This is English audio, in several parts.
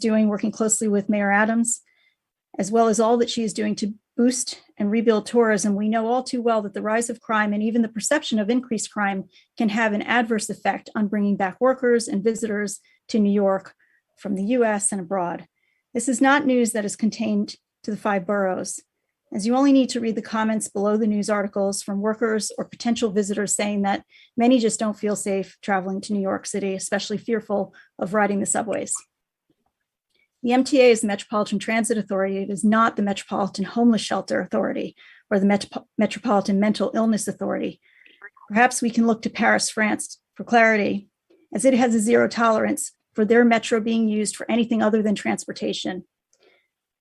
doing working closely with Mayor Adams, as well as all that she is doing to boost and rebuild tourism, we know all too well that the rise of crime and even the perception of increased crime can have an adverse effect on bringing back workers and visitors to New York from the US and abroad. This is not news that is contained to the 5 boroughs, as you only need to read the comments below the news articles from workers or potential visitors saying that many just don't feel safe traveling to New York City, especially fearful of riding the subways. The MTA is the Metropolitan Transit Authority. It is not the Metropolitan Homeless Shelter Authority or the Metropolitan Mental Illness Authority. Perhaps we can look to Paris, France for clarity, as it has a zero tolerance for their metro being used for anything other than transportation.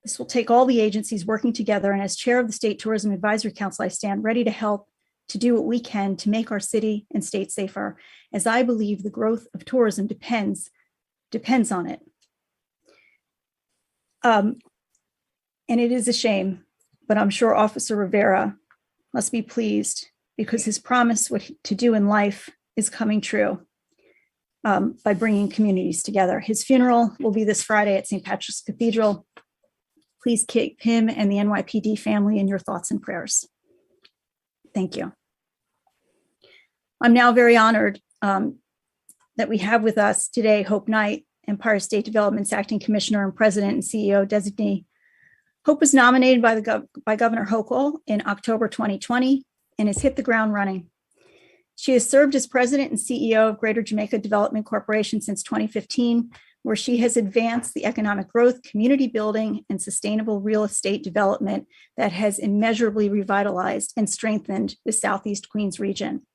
This will take all the agencies working together, and as chair of the State Tourism Advisory Council, I stand ready to help to do what we can to make our city and state safer, as I believe the growth of tourism depends on it. And it is a shame, but I'm sure Officer Rivera must be pleased because his promise what to do in life is coming true by bringing communities together. His funeral will be this Friday at St. Patrick's Cathedral. Please keep him and the NYPD family in your thoughts and prayers. Thank you. I'm now very honored that we have with us today Hope Knight, Empire State Development's acting commissioner and president and CEO designee. Hope was nominated by Governor Hochul in October 2020 and has hit the ground running. She has served as president and CEO of Greater Jamaica Development Corporation since 2015, where she has advanced the economic growth, community building, and sustainable real estate development that has immeasurably revitalized and strengthened the Southeast Queens region.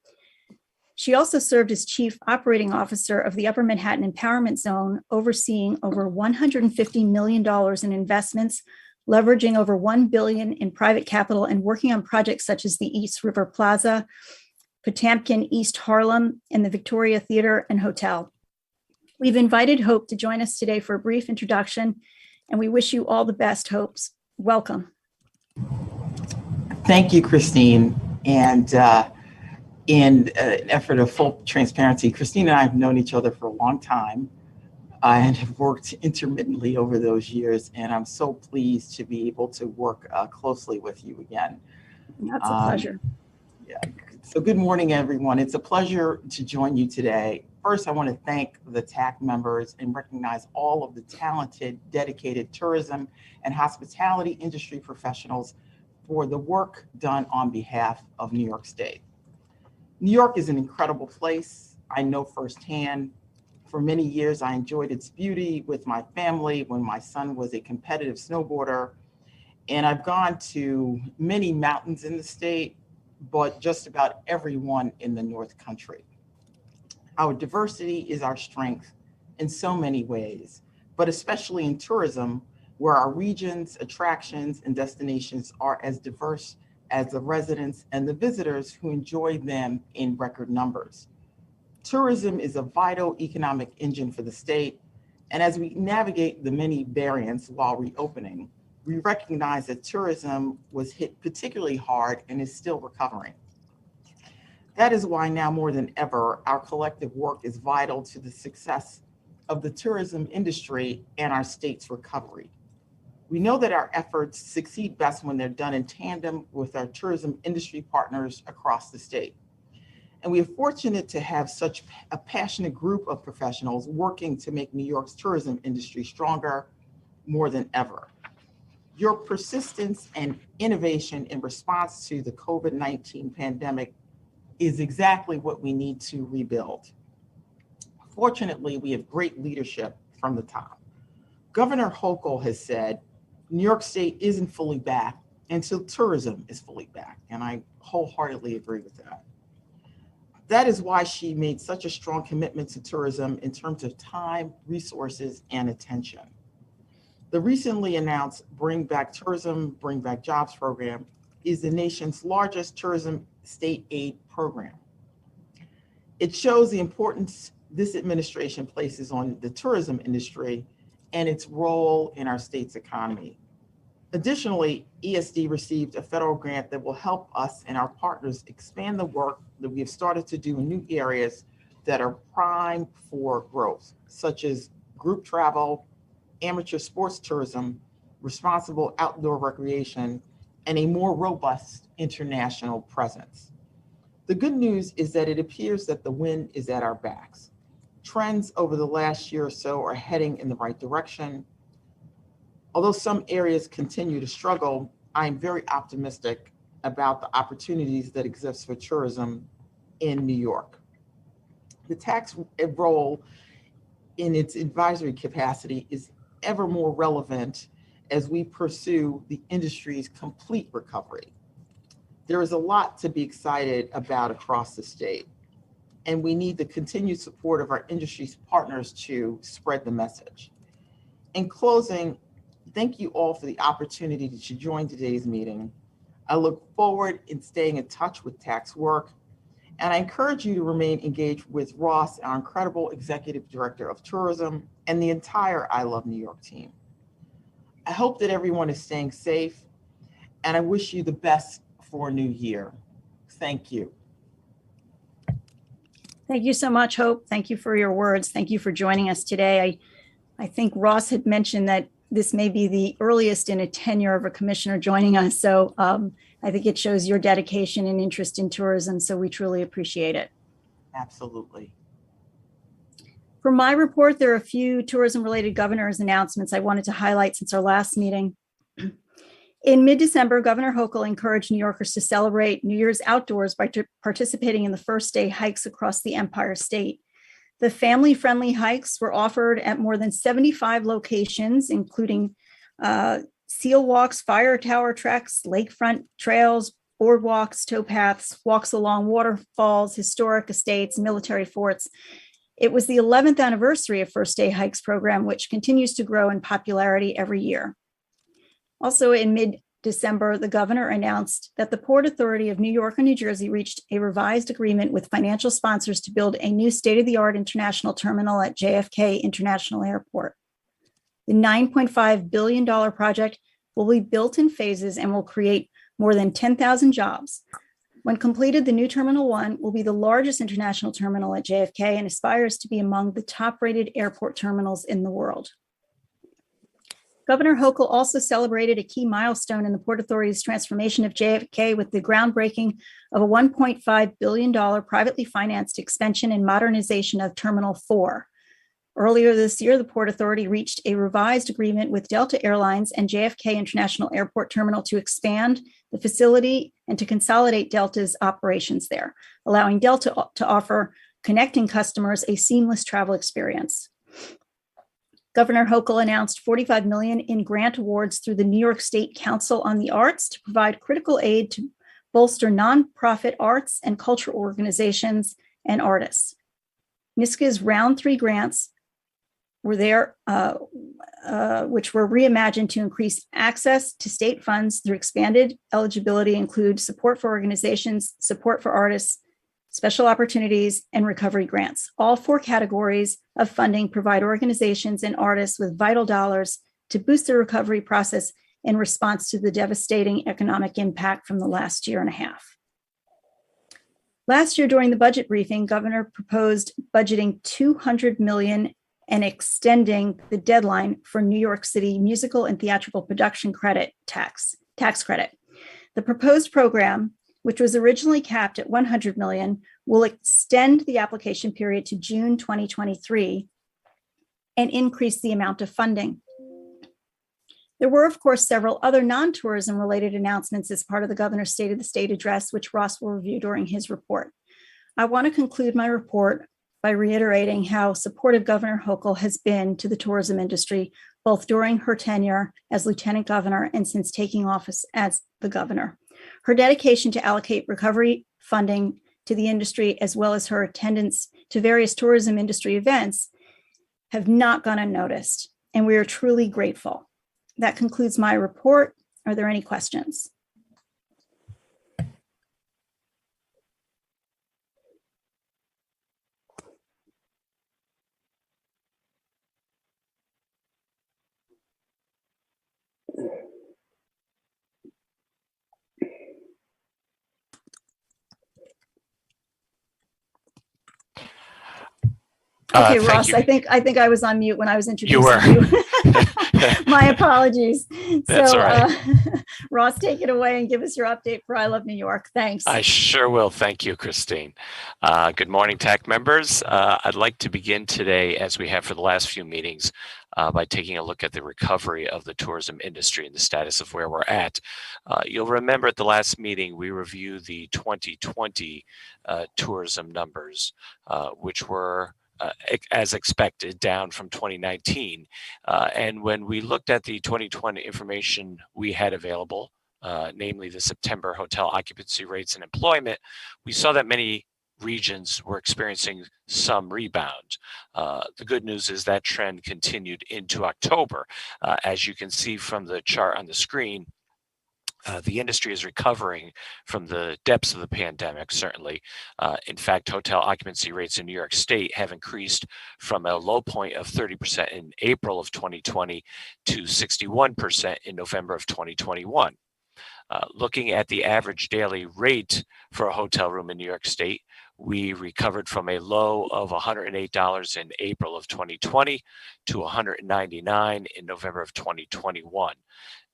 She also served as Chief Operating Officer of the Upper Manhattan Empowerment Zone, overseeing over $150 million in investments, leveraging over $1 billion in private capital, and working on projects such as the East River Plaza, Potamkin East Harlem, and the Victoria Theater and Hotel. We've invited Hope to join us today for a brief introduction, and we wish you all the best, Hopes. Welcome. Thank you, Christine. And in an effort of full transparency, Christine and I have known each other for a long time and have worked intermittently over those years. And I'm so pleased to be able to work closely with you again. That's a pleasure. Yeah. So good morning, everyone. It's a pleasure to join you today. First, I want to thank the TAC members and recognize all of the talented, dedicated tourism and hospitality industry professionals for the work done on behalf of New York State. New York is an incredible place. I know firsthand. For many years, I enjoyed its beauty with my family when my son was a competitive snowboarder. And I've gone to many mountains in the state, but just about everyone in the North Country. Our diversity is our strength in so many ways, but especially in tourism, where our regions, attractions, and destinations are as diverse as the residents and the visitors who enjoy them in record numbers. Tourism is a vital economic engine for the state, and as we navigate the many variants while reopening, we recognize that tourism was hit particularly hard and is still recovering. That is why now more than ever, our collective work is vital to the success of the tourism industry and our state's recovery. We know that our efforts succeed best when they're done in tandem with our tourism industry partners across the state. And we are fortunate to have such a passionate group of professionals working to make New York's tourism industry stronger more than ever. Your persistence and innovation in response to the COVID-19 pandemic is exactly what we need to rebuild. Fortunately, we have great leadership from the top. Governor Hochul has said, New York State isn't fully back until tourism is fully back, and I wholeheartedly agree with that. That is why she made such a strong commitment to tourism in terms of time, resources, and attention. The recently announced Bring Back Tourism, Bring Back Jobs program is the nation's largest tourism state aid program. It shows the importance this administration places on the tourism industry and its role in our state's economy. Additionally, ESD received a federal grant that will help us and our partners expand the work that we have started to do in new areas that are prime for growth, such as group travel, amateur sports tourism, responsible outdoor recreation, and a more robust international presence. The good news is that it appears that the wind is at our backs. Trends over the last year or so are heading in the right direction. Although some areas continue to struggle, I am very optimistic about the opportunities that exist for tourism in New York. The TAC's role in its advisory capacity is ever more relevant as we pursue the industry's complete recovery. There is a lot to be excited about across the state, and we need the continued support of our industry's partners to spread the message. In closing, thank you all for the opportunity to join today's meeting. I look forward in staying in touch with TAC's work, and I encourage you to remain engaged with Ross, our incredible Executive Director of Tourism, and the entire I Love New York team. I hope that everyone is staying safe, and I wish you the best for a new year. Thank you. Thank you so much, Hope. Thank you for your words. Thank you for joining us today. I think Ross had mentioned that this may be the earliest in a tenure of a commissioner joining us. So I think it shows your dedication and interest in tourism. So we truly appreciate it. Absolutely. For my report, there are a few tourism-related governor's announcements I wanted to highlight since our last meeting. In mid-December, Governor Hochul encouraged New Yorkers to celebrate New Year's outdoors by participating in the first day hikes across the Empire State. The family-friendly hikes were offered at more than 75 locations, including seal walks, fire tower treks, lakefront trails, boardwalks, towpaths, walks along waterfalls, historic estates, military forts. It was the 11th anniversary of First Day Hikes program, which continues to grow in popularity every year. Also in mid-December, the governor announced that the Port Authority of New York and New Jersey reached a revised agreement with financial sponsors to build a new state-of-the-art international terminal at JFK International Airport. The $9.5 billion project will be built in phases and will create more than 10,000 jobs. When completed, the new Terminal 1 will be the largest international terminal at JFK and aspires to be among the top-rated airport terminals in the world. Governor Hochul also celebrated a key milestone in the Port Authority's transformation of JFK with the groundbreaking of a $1.5 billion privately financed expansion and modernization of Terminal 4. Earlier this year, the Port Authority reached a revised agreement with Delta Airlines and JFK International Airport Terminal to expand the facility and to consolidate Delta's operations there, allowing Delta to offer connecting customers a seamless travel experience. Governor Hochul announced $45 million in grant awards through the New York State Council on the Arts to provide critical aid to bolster nonprofit arts and cultural organizations and artists. NYSCA's round 3 grants were there, which were reimagined to increase access to state funds through expanded eligibility, include support for organizations, support for artists, special opportunities, and recovery grants. All 4 categories of funding provide organizations and artists with vital dollars to boost the recovery process in response to the devastating economic impact from the last year and a half. Last year, during the budget briefing, Governor proposed budgeting $200 million and extending the deadline for New York City musical and theatrical production credit tax credit. The proposed program, which was originally capped at $100 million, will extend the application period to June 2023 and increase the amount of funding. There were, of course, several other non-tourism related announcements as part of the governor's State of the State address, which Ross will review during his report. I want to conclude my report by reiterating how supportive Governor Hochul has been to the tourism industry, both during her tenure as lieutenant governor and since taking office as the governor. Her dedication to allocate recovery funding to the industry, as well as her attendance to various tourism industry events, have not gone unnoticed, and we are truly grateful. That concludes my report. Are there any questions? Okay, Ross, you. I think I was on mute when I was introducing You were. My apologies. That's So, all right. Ross, take it away and give us your update for I Love New York. Thanks. I sure will. Thank you, Christine. Good morning, TAC members. I'd like to begin today, as we have for the last few meetings, by taking a look at the recovery of the tourism industry and the status of where we're at. You'll remember at the last meeting, we reviewed the 2020 tourism numbers, which were as expected, down from 2019. And when we looked at the 2020 information we had available, namely the September hotel occupancy rates and employment, we saw that many regions were experiencing some rebound. The good news is that trend continued into October. As you can see from the chart on the screen, the industry is recovering from the depths of the pandemic, certainly. In fact, hotel occupancy rates in New York State have increased from a low point of 30% in April of 2020 to 61% in November of 2021. Looking at the average daily rate for a hotel room in New York State, we recovered from a low of $108 in April of 2020 to $199 in November of 2021.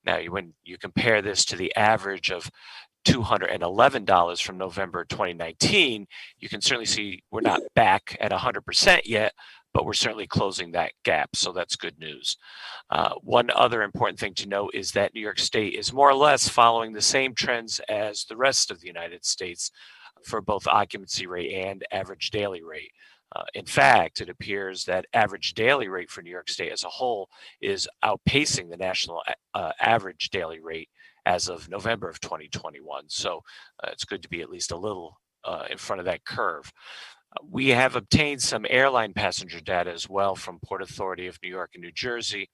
Now, when you compare this to the average of $211 from November 2019, you can certainly see we're not back at 100% yet, but we're certainly closing that gap, so that's good news. One other important thing to note is that New York State is more or less following the same trends as the rest of the United States for both occupancy rate and average daily rate. In fact, it appears that average daily rate for New York State as a whole is outpacing the national average daily rate as of November of 2021. So it's good to be at least a little in front of that curve. We have obtained some airline passenger data as well from Port Authority of New York and New Jersey.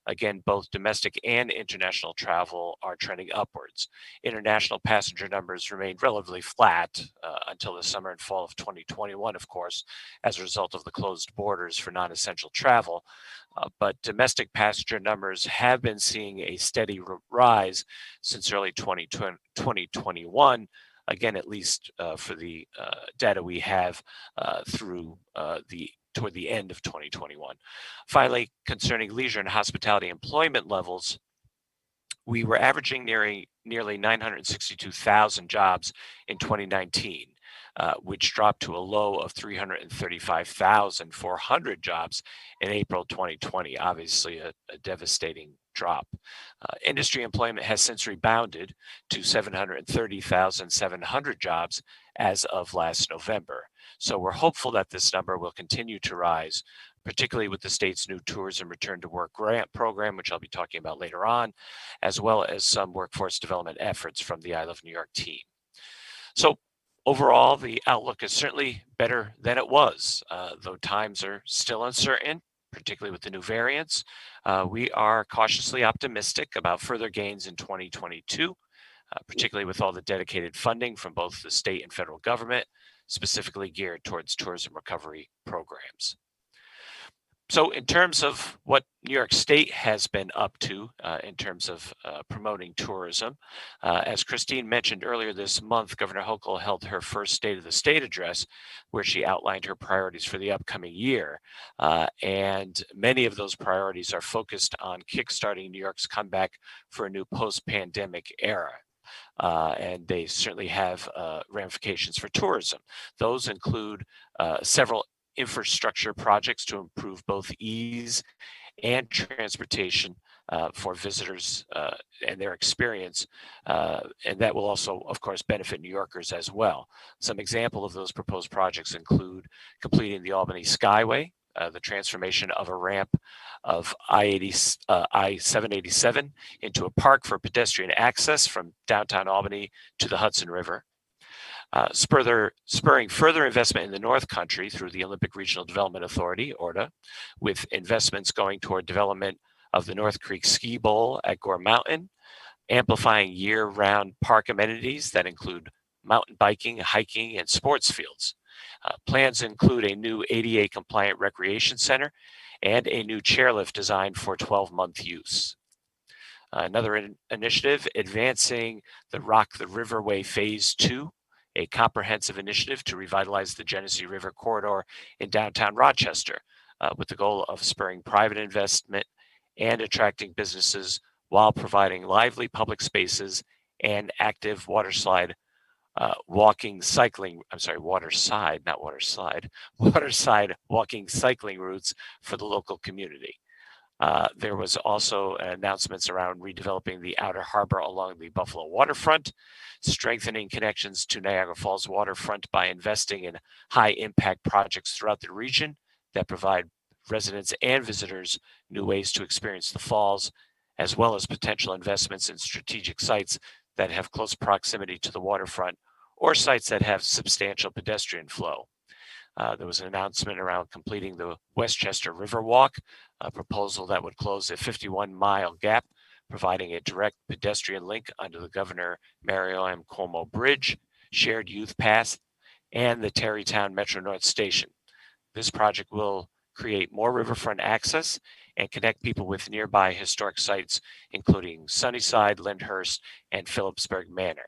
Again, both domestic and international travel are trending upwards. International passenger numbers remained relatively flat until the summer and fall of 2021, of course, as a result of the closed borders for non-essential travel. But domestic passenger numbers have been seeing a steady rise since early 2021. Again, at least for the data we have toward the end of 2021. Finally, concerning leisure and hospitality employment levels, we were averaging nearly 962,000 jobs in 2019, which dropped to a low of 335,400 jobs in April 2020, obviously a devastating drop. Industry employment has since rebounded to 730,700 jobs as of last November. So we're hopeful that this number will continue to rise, particularly with the state's new Tourism Return to Work grant program, which I'll be talking about later on, as well as some workforce development efforts from the I Love New York team. So overall, the outlook is certainly better than it was, though times are still uncertain, particularly with the new variants. We are cautiously optimistic about further gains in 2022, particularly with all the dedicated funding from both the state and federal government, specifically geared towards tourism recovery programs. So in terms of what New York State has been up to in terms of promoting tourism, as Christine mentioned earlier this month, Governor Hochul held her first State of the State address, where she outlined her priorities for the upcoming year. And many of those priorities are focused on kickstarting New York's comeback for a new post-pandemic era. And they certainly have ramifications for tourism. Those include several infrastructure projects to improve both ease and transportation for visitors and their experience. And that will also, of course, benefit New Yorkers as well. Some example of those proposed projects include completing the Albany Skyway, the transformation of a ramp of I-787 into a park for pedestrian access from downtown Albany to the Hudson River. Spurring further investment in the North Country through the Olympic Regional Development Authority, ORDA, with investments going toward development of the North Creek Ski Bowl at Gore Mountain, amplifying year-round park amenities that include mountain biking, hiking, and sports fields. Plans include a new ADA-compliant recreation center and a new chairlift designed for 12-month use. Another initiative, advancing the Rock the Riverway Phase 2, a comprehensive initiative to revitalize the Genesee River corridor in downtown Rochester, with the goal of spurring private investment and attracting businesses while providing lively public spaces and active waterside waterside walking cycling routes for the local community. There was also announcements around redeveloping the outer harbor along the Buffalo waterfront, strengthening connections to Niagara Falls waterfront by investing in high impact projects throughout the region that provide residents and visitors new ways to experience the falls, as well as potential investments in strategic sites that have close proximity to the waterfront or sites that have substantial pedestrian flow. There was an announcement around completing the Westchester Riverwalk, a proposal that would close a 51-mile gap, providing a direct pedestrian link under the Governor Mario M. Cuomo Bridge, shared youth path, and the Terrytown Metro North Station. This project will create more riverfront access and connect people with nearby historic sites, including Sunnyside, Lyndhurst, and Phillipsburg Manor.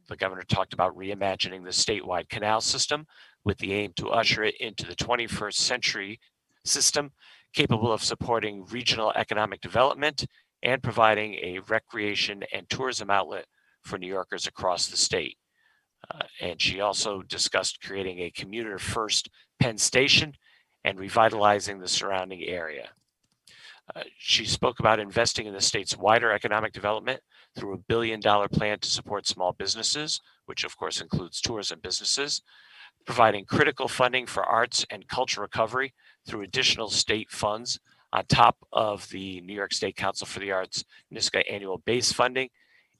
The governor talked about reimagining the statewide canal system with the aim to usher it into the 21st century system capable of supporting regional economic development and providing a recreation and tourism outlet for New Yorkers across the state. And she also discussed creating a commuter-first Penn Station and revitalizing the surrounding area. She spoke about investing in the state's wider economic development through $1 billion plan to support small businesses, which of course includes tourism businesses, providing critical funding for arts and culture recovery through additional state funds on top of the New York State Council for the Arts NYSCA annual base funding,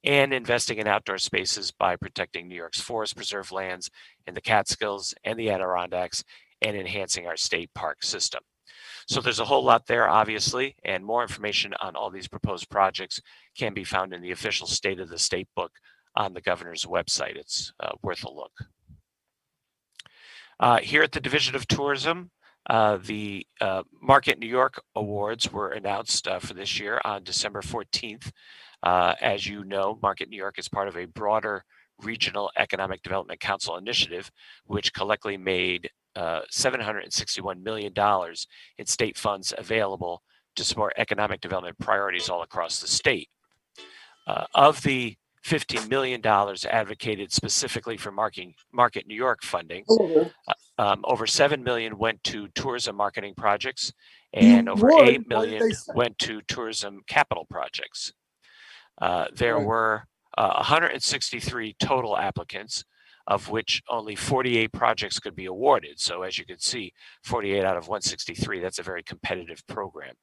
and investing in outdoor spaces by protecting New York's forest preserve lands in the Catskills and the Adirondacks and enhancing our state park system. So there's a whole lot there, obviously, and more information on all these proposed projects can be found in the official State of the State book on the governor's website. It's worth a look. Here at the Division of Tourism, the Market New York Awards were announced for this year on December 14th. As you know, Market New York is part of a broader Regional Economic Development Council initiative, which collectively made $761 million in state funds available to support economic development priorities all across the state. Of the $15 million advocated specifically for Market New York funding, over $7 million went to tourism marketing projects, and over $8 million went to tourism capital projects. There were 163 total applicants, of which only 48 projects could be awarded. So as you can see, 48 out of 163, that's a very competitive program.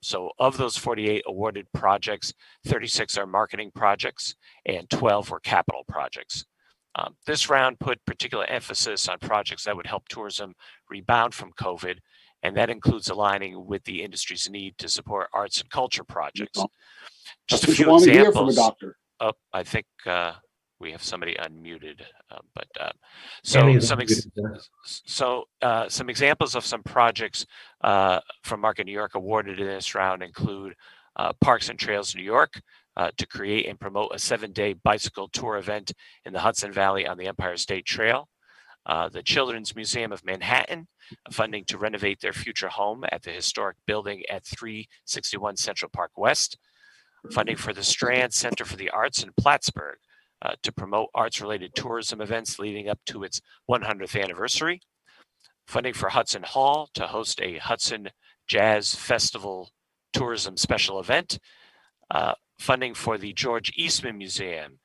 So of those 48 awarded projects, 36 are marketing projects and 12 were capital projects. This round put particular emphasis on projects that would help tourism rebound from COVID, and that includes aligning with the industry's need to support arts and culture projects. Just a few examples. Oh, I think we have somebody unmuted, some examples of some projects from Market New York awarded in this round include Parks and Trails New York to create and promote a 7-day bicycle tour event in the Hudson Valley on the Empire State Trail. The Children's Museum of Manhattan, funding to renovate their future home at the historic building at 361 Central Park West. Funding for the Strand Center for the Arts in Plattsburgh to promote arts-related tourism events leading up to its 100th anniversary. Funding for Hudson Hall to host a Hudson Jazz Festival tourism special event. Funding for the George Eastman Museum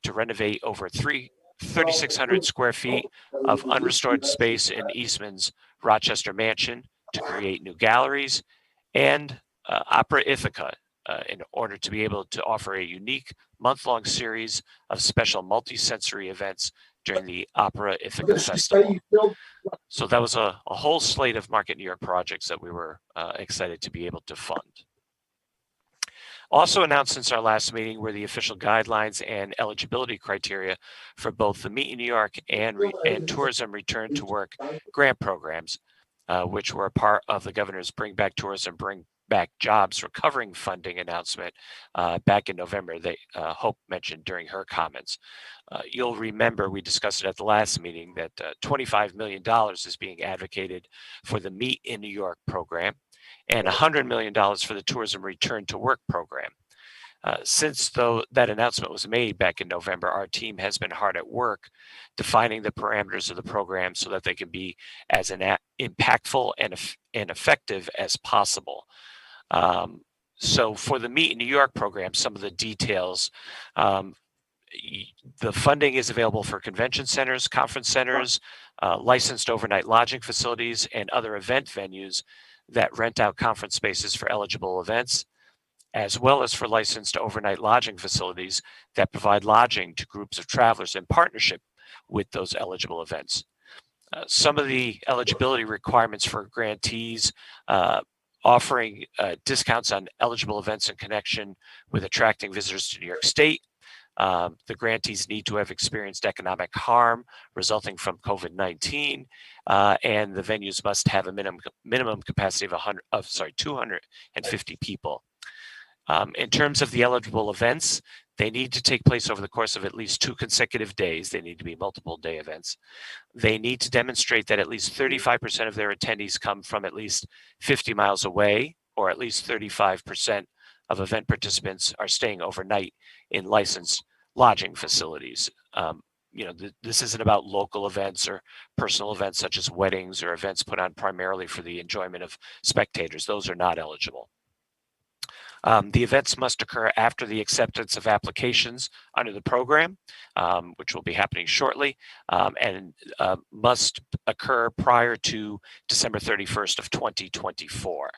to renovate over 3,600 square feet of unrestored space in Eastman's Rochester Mansion to create new galleries, and Opera Ithaca in order to be able to offer a unique month-long series of special multi-sensory events during the Opera Ithaca Festival. So that was a whole slate of Market New York projects that we were excited to be able to fund. Also announced since our last meeting were the official guidelines and eligibility criteria for both the Meet in New York and Tourism Return to Work grant programs, which were a part of the governor's Bring Back Tourism, Bring Back Jobs Recovering funding announcement back in November that Hope mentioned during her comments. You'll remember we discussed it at the last meeting that $25 million is being advocated for the Meet in New York program. and $100 million for the Tourism Return to Work program. Since that announcement was made back in November, our team has been hard at work defining the parameters of the program so that they can be as impactful and effective as possible. So for the Meet in New York program, some of the details, the funding is available for convention centers, conference centers, licensed overnight lodging facilities, and other event venues that rent out conference spaces for eligible events, as well as for licensed overnight lodging facilities that provide lodging to groups of travelers in partnership with those eligible events. Some of the eligibility requirements for grantees offering discounts on eligible events in connection with attracting visitors to New York State. The grantees need to have experienced economic harm resulting from COVID-19, and the venues must have a minimum capacity of 250 people. In terms of the eligible events, they need to take place over the course of at least 2 consecutive days. They need to be multiple day events. They need to demonstrate that at least 35% of their attendees come from at least 50 miles away, or at least 35% of event participants are staying overnight in licensed lodging facilities. This isn't about local events or personal events such as weddings or events put on primarily for the enjoyment of spectators. Those are not eligible. The events must occur after the acceptance of applications under the program, which will be happening shortly, and must occur prior to December 31st of 2024.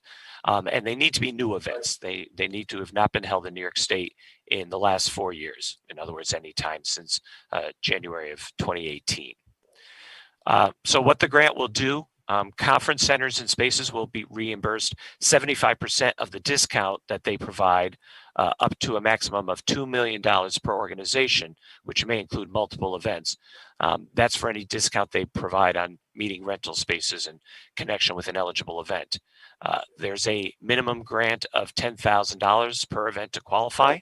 And they need to be new events. They need to have not been held in New York State in the last 4 years. In other words, any time since January of 2018. So what the grant will do, conference centers and spaces will be reimbursed 75% of the discount that they provide, up to a maximum of $2 million per organization, which may include multiple events. That's for any discount they provide on meeting rental spaces in connection with an eligible event. There's a minimum grant of $10,000 per event to qualify.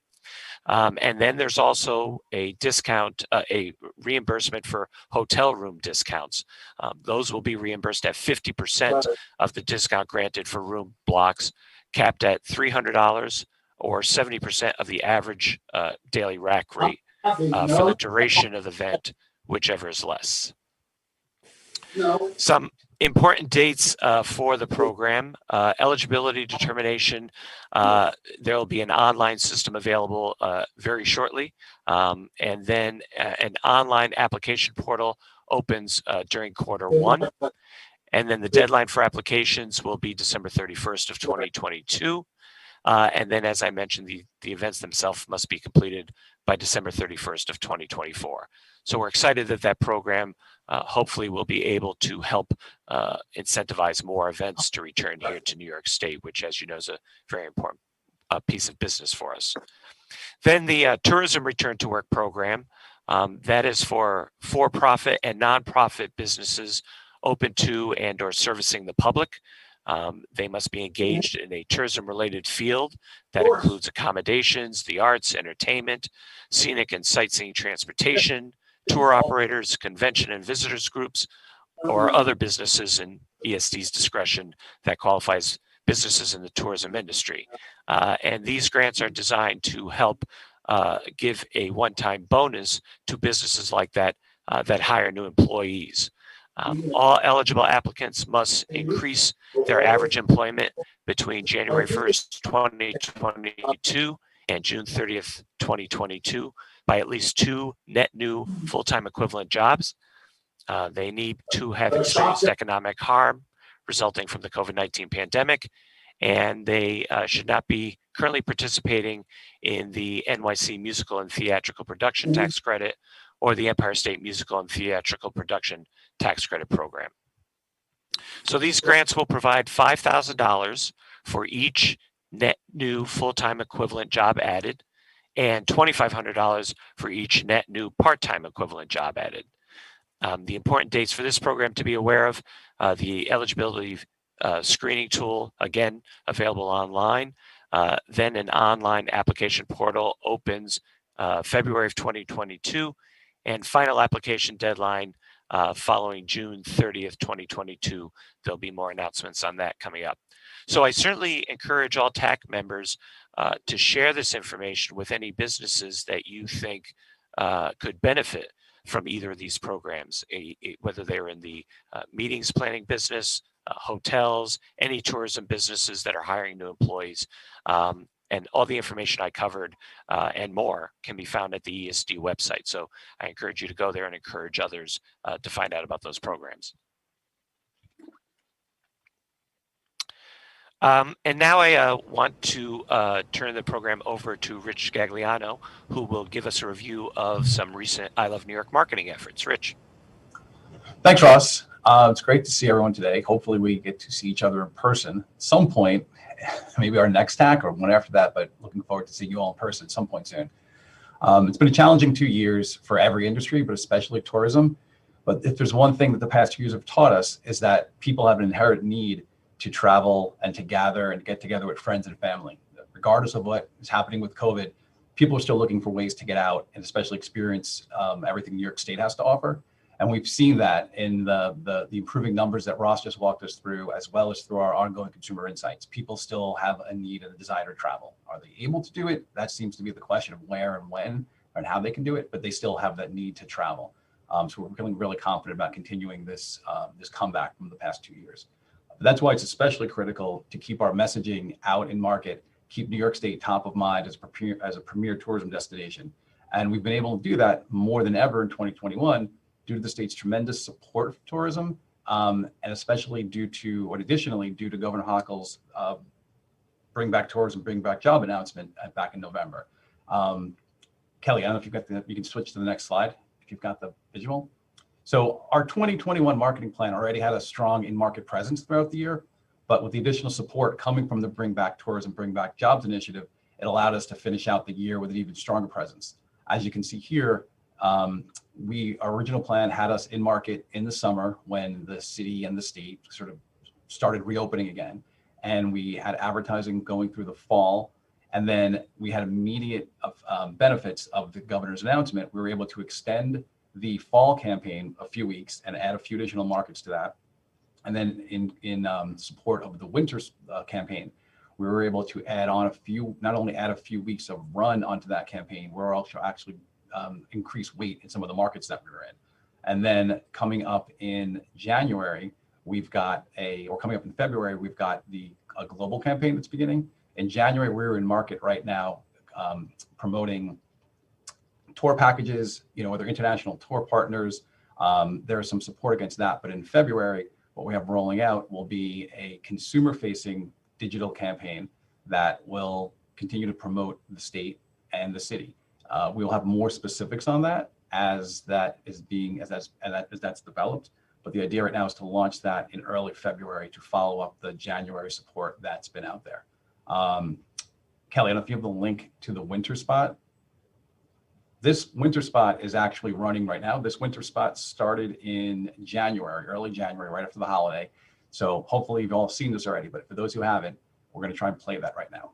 And then there's also a discount, a reimbursement for hotel room discounts. Those will be reimbursed at 50% of the discount granted for room blocks, capped at $300 or 70% of the average daily rack rate for the duration of the event, whichever is less. Some important dates for the program: eligibility determination. There will be an online system available very shortly, and then an online application portal opens during Q1. And then the deadline for applications will be December 31st of 2022. And then, as I mentioned, the events themselves must be completed by December 31st of 2024. So we're excited that that program hopefully will be able to help incentivize more events to return here to New York State, which, as you know, is a very important piece of business for us. Then the Tourism Return to Work program, that is for-profit and nonprofit businesses open to and or servicing the public. They must be engaged in a tourism-related field that includes accommodations, the arts, entertainment, scenic and sightseeing transportation, tour operators, convention and visitors groups, or other businesses in ESD's discretion that qualifies businesses in the tourism industry. And these grants are designed to help give a one-time bonus to businesses like that that hire new employees. All eligible applicants must increase their average employment between January 1st, 2022 and June 30th, 2022 by at least 2 net new full-time equivalent jobs. They need to have experienced economic harm resulting from the COVID-19 pandemic, and they should not be currently participating in the NYC Musical and Theatrical Production Tax Credit or the Empire State Musical and Theatrical Production Tax Credit Program. So these grants will provide $5,000 for each net new full-time equivalent job added and $2,500 for each net new part-time equivalent job added. The important dates for this program to be aware of: the eligibility screening tool, again, available online. Then an online application portal opens February of 2022, and final application deadline following June 30th, 2022. There'll be more announcements on that coming up. So I certainly encourage all TAC members to share this information with any businesses that you think could benefit from either of these programs, whether they're in the meetings planning business, hotels, any tourism businesses that are hiring new employees. And all the information I covered and more can be found at the ESD website. So I encourage you to go there and encourage others to find out about those programs. And now I want to turn the program over to Rich Gagliano, who will give us a review of some recent I Love New York marketing efforts. Rich. Thanks, Ross. It's great to see everyone today. Hopefully we get to see each other in person at some point, maybe our next TAC or one after that, but looking forward to seeing you all in person at some point soon. It's been a challenging 2 years for every industry, but especially tourism. But if there's one thing that the past 2 years have taught us is that people have an inherent need to travel and to gather and get together with friends and family. Regardless of what is happening with COVID, people are still looking for ways to get out and especially experience everything New York State has to offer. And we've seen that in the improving numbers that Ross just walked us through, as well as through our ongoing consumer insights. People still have a need and a desire to travel. Are they able to do it? That seems to be the question of where and when and how they can do it, but they still have that need to travel. So we're feeling really confident about continuing this comeback from the past 2 years. That's why it's especially critical to keep our messaging out in market, keep New York State top of mind as a premier tourism destination. And we've been able to do that more than ever in 2021 due to the state's tremendous support for tourism, and especially additionally due to Governor Hochul's Bring Back Tourism, Bring Back Job announcement back in November. Kelly, I don't know if you've got you can switch to the next slide if you've got the visual. So our 2021 marketing plan already had a strong in-market presence throughout the year, but with the additional support coming from the Bring Back Tourism, Bring Back Jobs initiative, it allowed us to finish out the year with an even stronger presence. As you can see here, our original plan had us in market in the summer when the city and the state sort of started reopening again. And we had advertising going through the fall. And then we had immediate benefits of the governor's announcement. We were able to extend the fall campaign a few weeks and add a few additional markets to that. And then in support of the winter campaign, we were able to add on not only add a few weeks of run onto that campaign, we're also actually increase weight in some of the markets that we were in. And then coming up in January, coming up in February, we've got a global campaign that's beginning. In January, we're in market right now promoting tour packages, with our international tour partners. There is some support against that, but in February, what we have rolling out will be a consumer-facing digital campaign that will continue to promote the state and the city. We will have more specifics on that as that's developed. But the idea right now is to launch that in early February to follow up the January support that's been out there. Kelly, I don't know if you have the link to the winter spot. This winter spot is actually running right now. This winter spot started in January, early January, right after the holiday. So hopefully you've all seen this already, but for those who haven't, we're going to try and play that right now.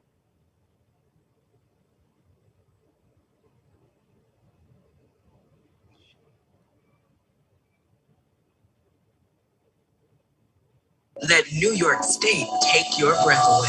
Let New York State take your breath away.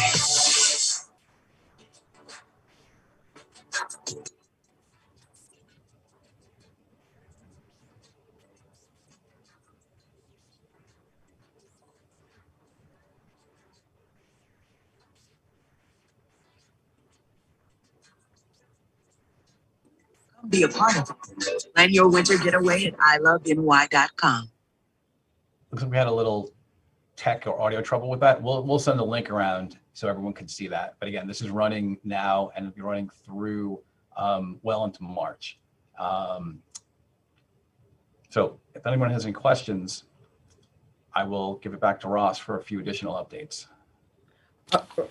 Be a part of it. Plan your winter getaway at iloveny.com. Looks like we had a little tech or audio trouble with that. We'll send the link around so everyone can see that. But again, this is running now and it'll be running through well into March. So if anyone has any questions, I will give it back to Ross for a few additional updates.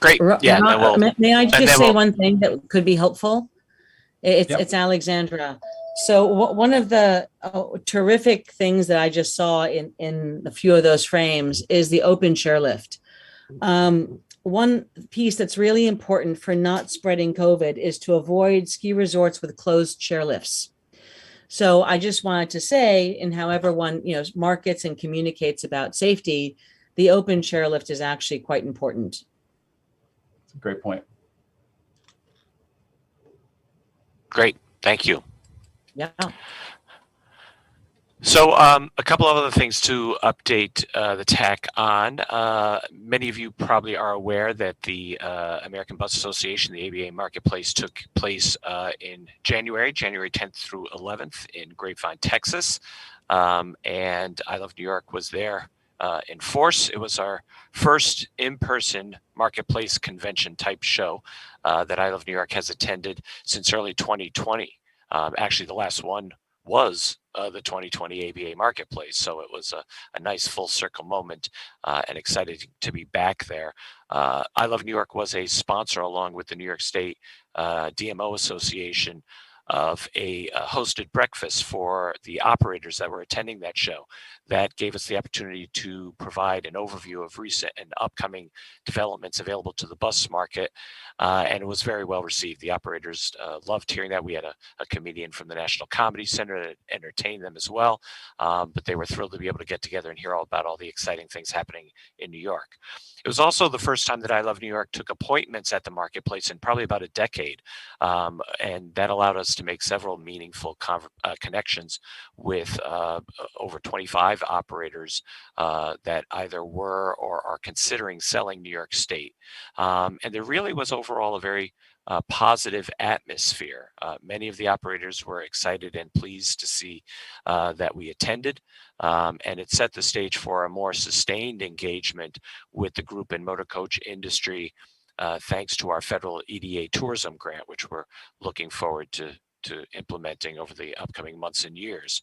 Great. Yeah. May I just say one thing that could be helpful? It's Alexandra. So one of the terrific things that I just saw in a few of those frames is the open chairlift. One piece that's really important for not spreading COVID is to avoid ski resorts with closed chairlifts. So I just wanted to say, in however one markets and communicates about safety, the open chairlift is actually quite important. It's a great point. Great, thank you. Yeah. So a couple of other things to update the TAC on. Many of you probably are aware that the American Bus Association, the ABA Marketplace, took place in January 10th through 11th in Grapevine, Texas. And I Love New York was there in force. It was our first in-person marketplace convention type show that I Love New York has attended since early 2020. Actually, the last one was the 2020 ABA Marketplace. So it was a nice full circle moment and excited to be back there. I Love New York was a sponsor along with the New York State DMO Association of a hosted breakfast for the operators that were attending that show. That gave us the opportunity to provide an overview of recent and upcoming developments available to the bus market, and it was very well received. The operators loved hearing that. We had a comedian from the National Comedy Center that entertained them as well, but they were thrilled to be able to get together and hear all about all the exciting things happening in New York. It was also the first time that I Love New York took appointments at the marketplace in probably about a decade, and that allowed us to make several meaningful connections with over 25 operators that either were or are considering selling New York State. And there really was overall a very positive atmosphere. Many of the operators were excited and pleased to see that we attended, and it set the stage for a more sustained engagement with the group and motor coach industry, thanks to our federal EDA tourism grant, which we're looking forward to implementing over the upcoming months and years.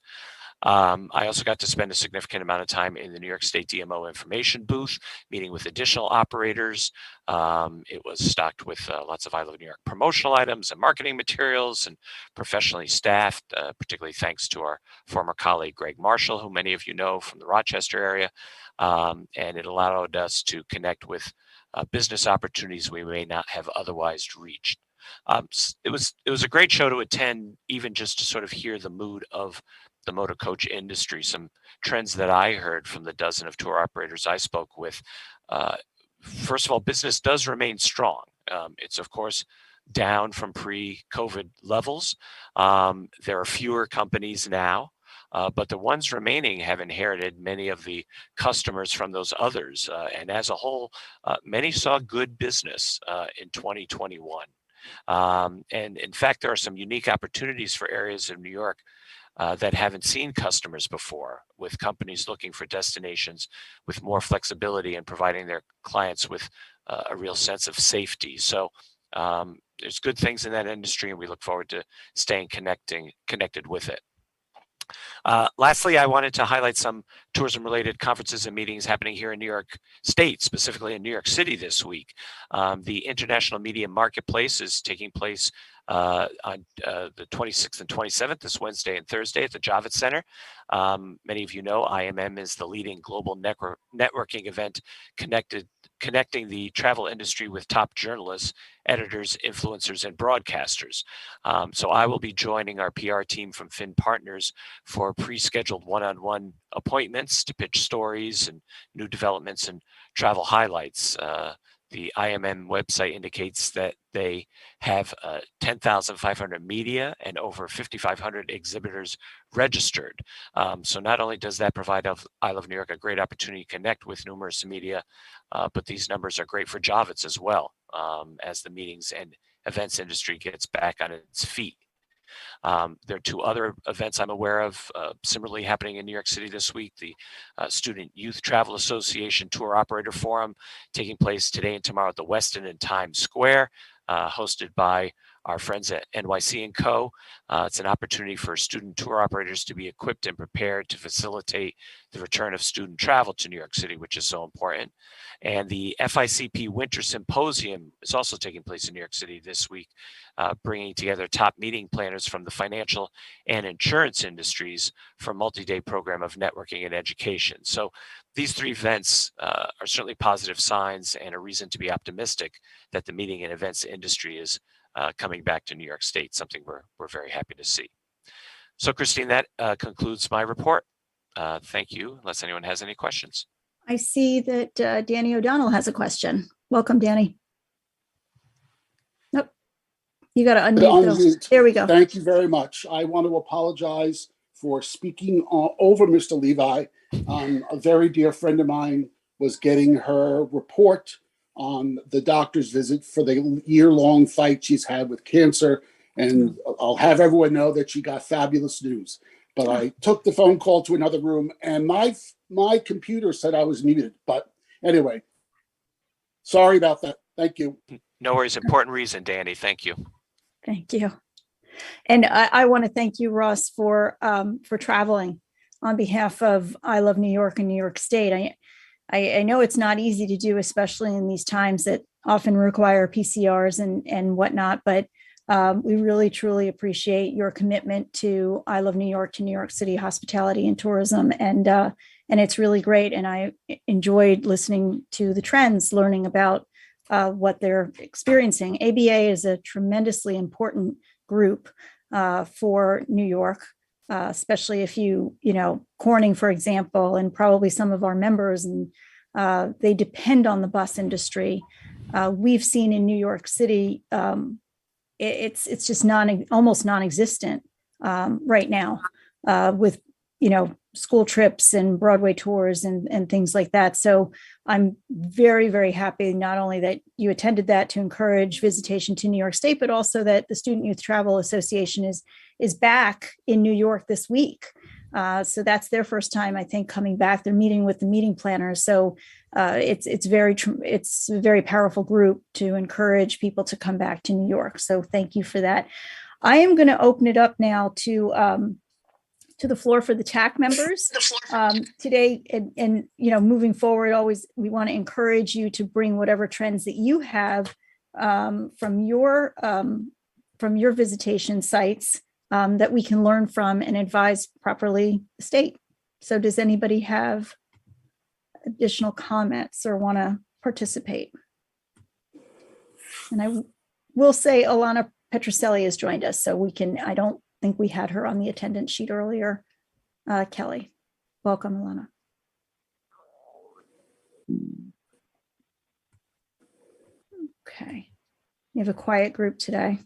I also got to spend a significant amount of time in the New York State DMO information booth, meeting with additional operators. It was stocked with lots of I Love New York promotional items and marketing materials, and professionally staffed, particularly thanks to our former colleague, Greg Marshall, who many of you know from the Rochester area. And it allowed us to connect with business opportunities we may not have otherwise reached. It was a great show to attend, even just to sort of hear the mood of the motor coach industry. Some trends that I heard from the dozen of tour operators I spoke with. First of all, business does remain strong. It's of course down from pre-COVID levels. There are fewer companies now, but the ones remaining have inherited many of the customers from those others. And as a whole, many saw good business in 2021. And in fact, there are some unique opportunities for areas of New York that haven't seen customers before, with companies looking for destinations with more flexibility and providing their clients with a real sense of safety. So there's good things in that industry, and we look forward to staying connected with it. Lastly, I wanted to highlight some tourism-related conferences and meetings happening here in New York State, specifically in New York City this week. The International Media Marketplace is taking place on the 26th and 27th, this Wednesday and Thursday at the Javits Center. Many of you know IMM is the leading global networking event connecting the travel industry with top journalists, editors, influencers, and broadcasters. So I will be joining our PR team from Finn Partners for pre-scheduled one-on-one appointments to pitch stories and new developments and travel highlights. The IMM website indicates that they have 10,500 media and over 5,500 exhibitors registered. So not only does that provide I Love New York a great opportunity to connect with numerous media, but these numbers are great for Javits as well, as the meetings and events industry gets back on its feet. There are two other events I'm aware of similarly happening in New York City this week. The Student Youth Travel Association Tour Operator Forum taking place today and tomorrow at the Westin in Times Square, hosted by our friends at NYC & Co. It's an opportunity for student tour operators to be equipped and prepared to facilitate the return of student travel to New York City, which is so important. And the FICP Winter Symposium is also taking place in New York City this week, bringing together top meeting planners from the financial and insurance industries for a multi-day program of networking and education. So these three events are certainly positive signs and a reason to be optimistic that the meeting and events industry is coming back to New York State, something we're very happy to see. So Christine, that concludes my report. Thank you, unless anyone has any questions. I see that Danny O'Donnell has a question. Welcome, Danny. You got to unmute though. Unmute. There we go. Thank you very much. I want to apologize for speaking over Mr. Levi. A very dear friend of mine was getting her report on the doctor's visit for the year-long fight she's had with cancer. And I'll have everyone know that she got fabulous news. But I took the phone call to another room and my computer said I was muted. But anyway, sorry about that. Thank you. No worries. Important reason, Danny. Thank you. Thank you. And I want to thank you, Ross, for traveling on behalf of I Love New York and New York State. I know it's not easy to do, especially in these times that often require PCRs and whatnot, but we really, truly appreciate your commitment to I Love New York, to New York City hospitality and tourism. And it's really great. And I enjoyed listening to the trends, learning about what they're experiencing. ABA is a tremendously important group for New York, especially if Corning, for example, and probably some of our members, and they depend on the bus industry. We've seen in New York City, it's just almost non-existent right now with school trips and Broadway tours and things like that. So I'm very, very happy not only that you attended that to encourage visitation to New York State, but also that the Student Youth Travel Association is back in New York this week. So that's their first time, I think, coming back. They're meeting with the meeting planners. So it's a very powerful group to encourage people to come back to New York. So thank you for that. I am going to open it up now to the floor for the TAC members today. And moving forward, always we want to encourage you to bring whatever trends that you have from your visitation sites that we can learn from and advise properly the state. So does anybody have additional comments or want to participate? And I will say Alana Petroselli has joined us, so I don't think we had her on the attendance sheet earlier. Kelly, welcome, Alana. Okay, you have a quiet group today.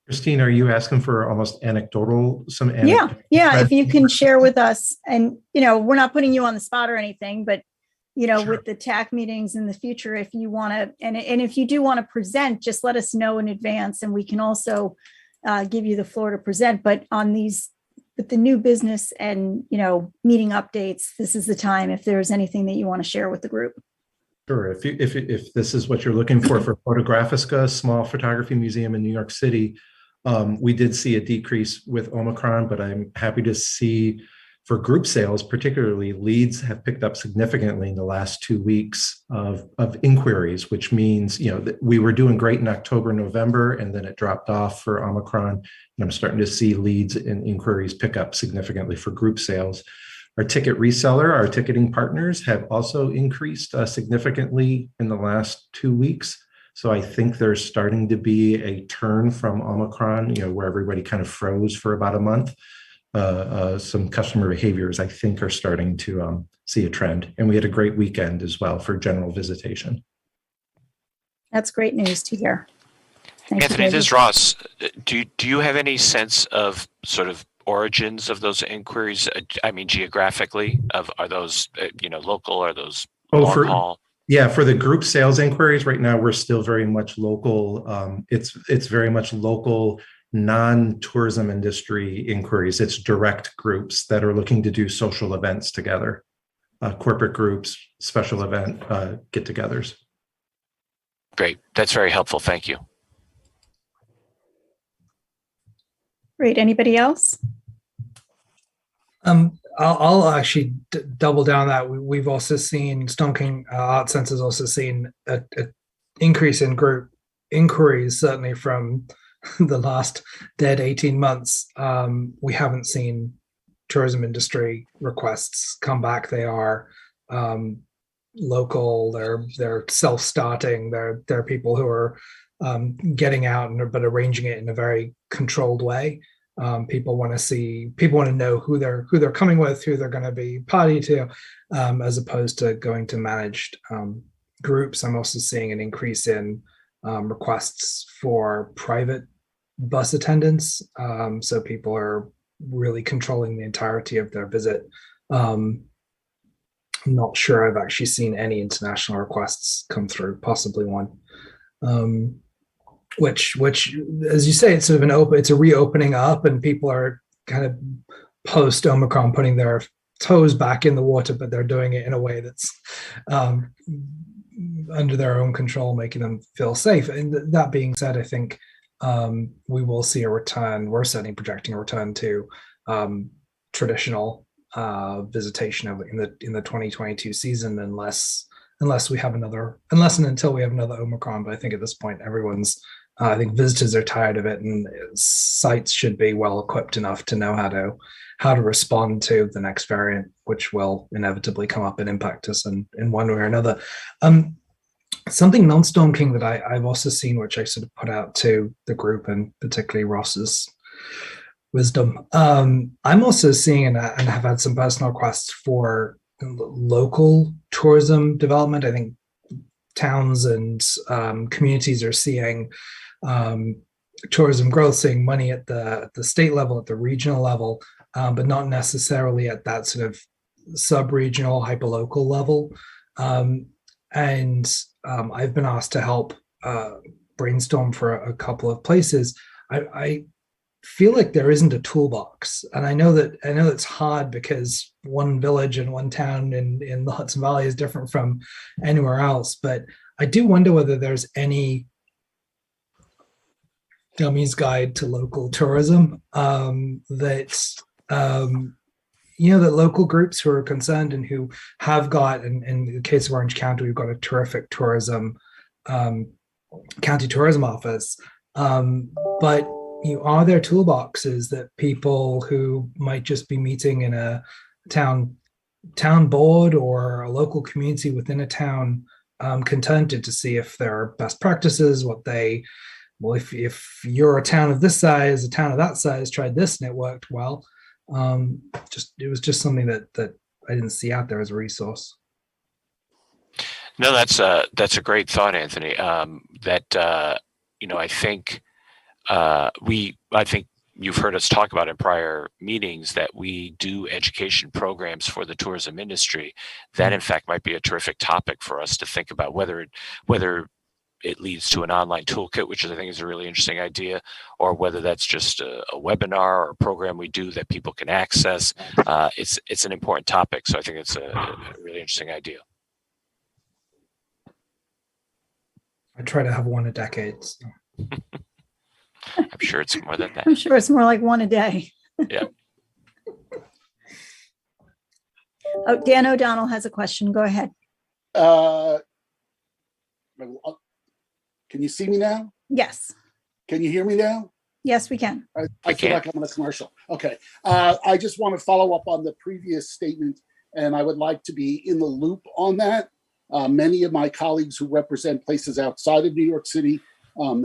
Christine, are you asking for almost anecdotal, Yeah. If you can share with us, and we're not putting you on the spot or anything, but Sure. with the TAC meetings in the future, if you want to, and if you do want to present, just let us know in advance, and we can also give you the floor to present. But with the new business and meeting updates, this is the time. If there's anything that you want to share with the group. Sure. If this is what you're looking for Photographica, small photography museum in New York City, we did see a decrease with Omicron, but I'm happy to see for group sales, particularly leads have picked up significantly in the last 2 weeks of inquiries, which means, that we were doing great in October, November, and then it dropped off for Omicron. And I'm starting to see leads and inquiries pick up significantly for group sales. Our ticket reseller, our ticketing partners have also increased significantly in the last 2 weeks. So I think there's starting to be a turn from Omicron, where everybody kind of froze for about a month. Some customer behaviors, I think, are starting to see a trend. And we had a great weekend as well for general visitation. That's great news to hear. Thank Anthony, you, this is Ross. Do you have any sense of sort of origins of those inquiries? I mean, geographically, are those local? Are those long haul? Yeah, for the group sales inquiries right now, we're still very much local. It's very much local, non-tourism industry inquiries. It's direct groups that are looking to do social events together, corporate groups, special event get-togethers. Great, that's very helpful. Thank you. Great. Anybody else? I'll actually double down that. We've also seen Stone King Art Center has also seen an increase in group inquiries, certainly from the last dead 18 months. We haven't seen tourism industry requests come back. They are local. They're self-starting. They're people who are getting out but arranging it in a very controlled way. People want to know who they're coming with, who they're going to be party to, as opposed to going to managed groups. I'm also seeing an increase in requests for private bus attendance. So people are really controlling the entirety of their visit. I'm not sure I've actually seen any international requests come through, possibly one. Which, as you say, it's sort of it's a reopening up, and people are kind of post Omicron putting their toes back in the water, but they're doing it in a way that's under their own control, making them feel safe. And that being said, I think we will see a return. We're certainly projecting a return to traditional visitation in the 2022 season, unless and until we have another Omicron. But I think at this point, I think visitors are tired of it, and sites should be well equipped enough to know how to respond to the next variant, which will inevitably come up and impact us in one way or another. Something non-Storm King that I've also seen, which I sort of put out to the group, and particularly Ross's wisdom. I'm also seeing and have had some personal requests for local tourism development. I think towns and communities are seeing tourism growth, seeing money at the state level, at the regional level, but not necessarily at that sort of sub-regional, hyper-local level. And I've been asked to help brainstorm for a couple of places. I feel like there isn't a toolbox, and I know that it's hard because one village and one town in the Hudson Valley is different from anywhere else. But I do wonder whether there's any Dummy's Guide to Local Tourism that local groups who are concerned and who have got, in the case of Orange County, we've got a terrific county tourism office. But are there toolboxes that people who might just be meeting in a town board or a local community within a town can turn to see if there are best practices, if you're a town of this size, a town of that size tried this and it worked well. It was just something that I didn't see out there as a resource. No, that's a great thought, Anthony. I think you've heard us talk about in prior meetings that we do education programs for the tourism industry. That, in fact, might be a terrific topic for us to think about, whether it leads to an online toolkit, which I think is a really interesting idea, or whether that's just a webinar or a program we do that people can access. It's an important topic, so I think it's a really interesting idea. I try to have one a decade. So. I'm sure it's more than that. I'm sure it's more like one a day. Yeah. Oh, Dan O'Donnell has a question. Go ahead. Can you see me now? Yes. Can you hear me now? Yes, we can. I feel like I'm on a commercial. Okay. I just want to follow up on the previous statement, and I would like to be in the loop on that. Many of my colleagues who represent places outside of New York City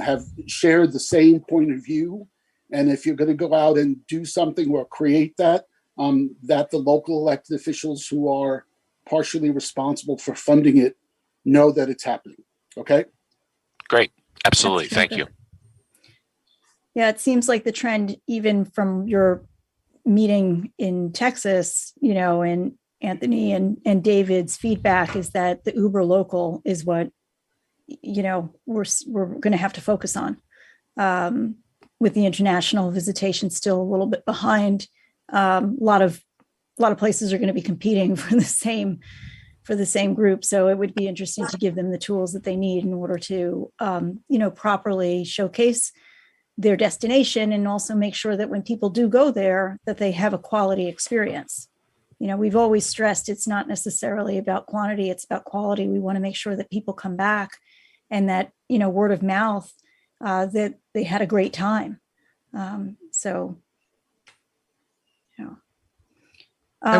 have shared the same point of view. And if you're going to go out and do something or create that the local elected officials who are partially responsible for funding it know that it's happening. Okay? Great. Absolutely. Thank you. Yeah, it seems like the trend, even from your meeting in Texas, and Anthony and David's feedback, is that the Uber local is what, we're going to have to focus on, with the international visitation still a little bit behind. A lot of places are going to be competing for the same group. So it would be interesting to give them the tools that they need in order to, properly showcase their destination, and also make sure that when people do go there, that they have a quality experience. We've always stressed it's not necessarily about quantity, it's about quality. We want to make sure that people come back, and that, word of mouth, that they had a great time. I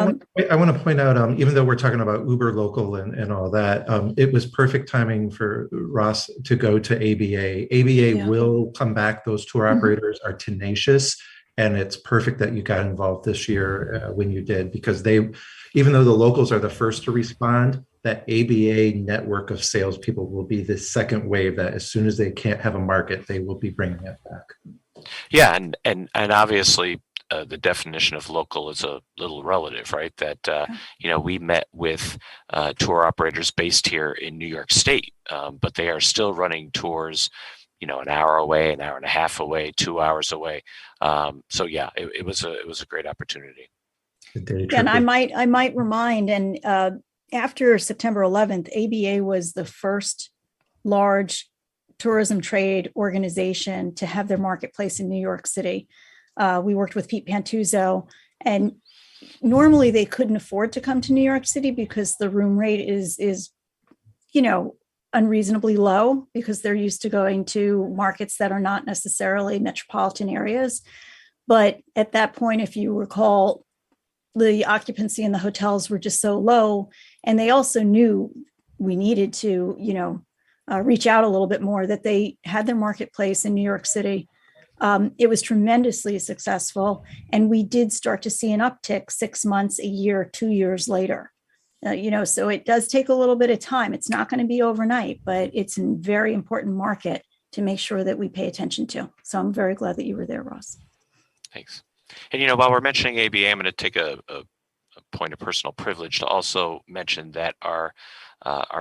want to point out, even though we're talking about Uber local and all that, it was perfect timing for Ross to go to ABA. ABA will come back. Those tour operators are tenacious, and it's perfect that you got involved this year when you did, because even though the locals are the first to respond, that ABA network of salespeople will be the second wave that as soon as they can't have a market, they will be bringing it back. Yeah, and obviously the definition of local is a little relative, right? That we met with tour operators based here in New York State, but they are still running tours, an hour away, an hour and a half away, 2 hours away. So yeah, it was a great opportunity. And I might remind, and after September 11th, ABA was the first large tourism trade organization to have their marketplace in New York City. We worked with Pete Pantuzzo, and normally they couldn't afford to come to New York City because the room rate is unreasonably low because they're used to going to markets that are not necessarily metropolitan areas. But at that point, if you recall, the occupancy in the hotels were just so low, and they also knew we needed to, reach out a little bit more, that they had their marketplace in New York City. It was tremendously successful, and we did start to see an uptick 6 months, a year, 2 years later. So it does take a little bit of time. It's not going to be overnight, but it's a very important market to make sure that we pay attention to. So I'm very glad that you were there, Ross. Thanks. And while we're mentioning ABA, I'm going to take a point of personal privilege to also mention that our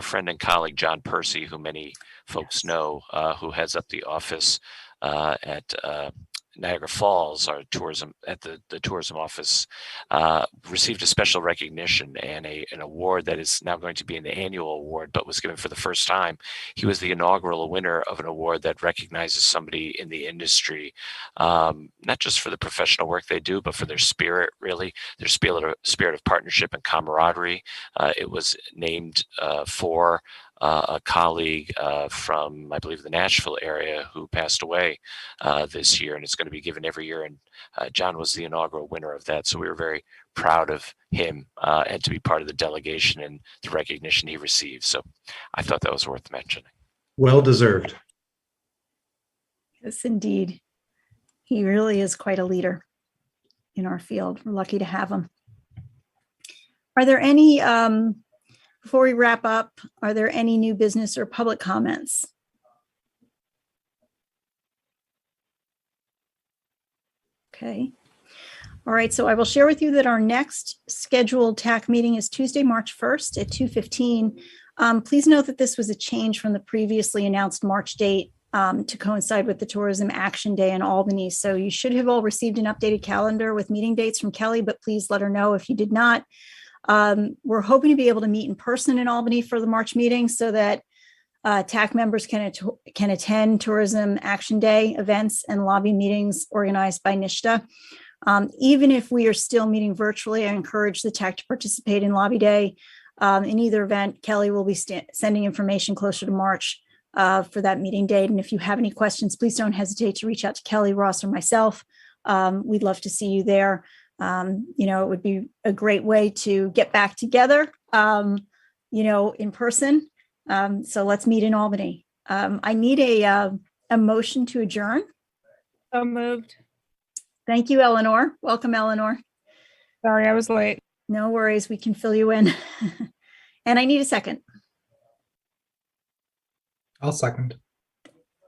friend and colleague John Percy, who many folks know, who heads up the office at Niagara Falls, our tourism at the tourism office, received a special recognition and an award that is now going to be an annual award, but was given for the first time. He was the inaugural winner of an award that recognizes somebody in the industry, not just for the professional work they do, but for their spirit, really, their spirit of partnership and camaraderie. It was named for a colleague from, I believe, the Nashville area who passed away this year, and it's going to be given every year. And John was the inaugural winner of that. So we were very proud of him and to be part of the delegation and the recognition he received. So I thought that was worth mentioning. Well deserved. Yes, indeed. He really is quite a leader in our field. We're lucky to have him. Are there any, before we wrap up, are there any new business or public comments? Okay. All right, so I will share with you that our next scheduled TAC meeting is Tuesday, March 1st at 2:15. Please note that this was a change from the previously announced March date to coincide with the Tourism Action Day in Albany. So you should have all received an updated calendar with meeting dates from Kelly, but please let her know if you did not. We're hoping to be able to meet in person in Albany for the March meeting so that TAC members can attend Tourism Action Day events and lobby meetings organized by NYSTA. Even if we are still meeting virtually, I encourage the TAC to participate in Lobby Day. In either event, Kelly will be sending information closer to March for that meeting date. And if you have any questions, please don't hesitate to reach out to Kelly, Ross, or myself. We'd love to see you there. It would be a great way to get back together, in person. So let's meet in Albany. I need a motion to adjourn. So moved. Thank you, Eleanor. Welcome, Eleanor. Sorry, I was late. No worries. We can fill you in. And I need a second. I'll second.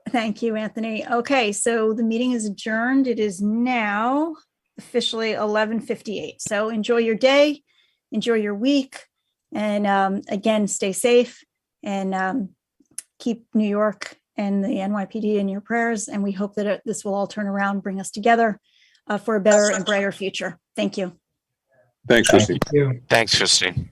Thank you, Anthony. Okay, so the meeting is adjourned. It is now officially 11:58. So enjoy your day, enjoy your week, and again, stay safe and keep New York and the NYPD in your prayers. And we hope that this will all turn around, bring us together for a better and brighter future. Thank you. Thanks, Christine. Thank you. Thanks, Christine.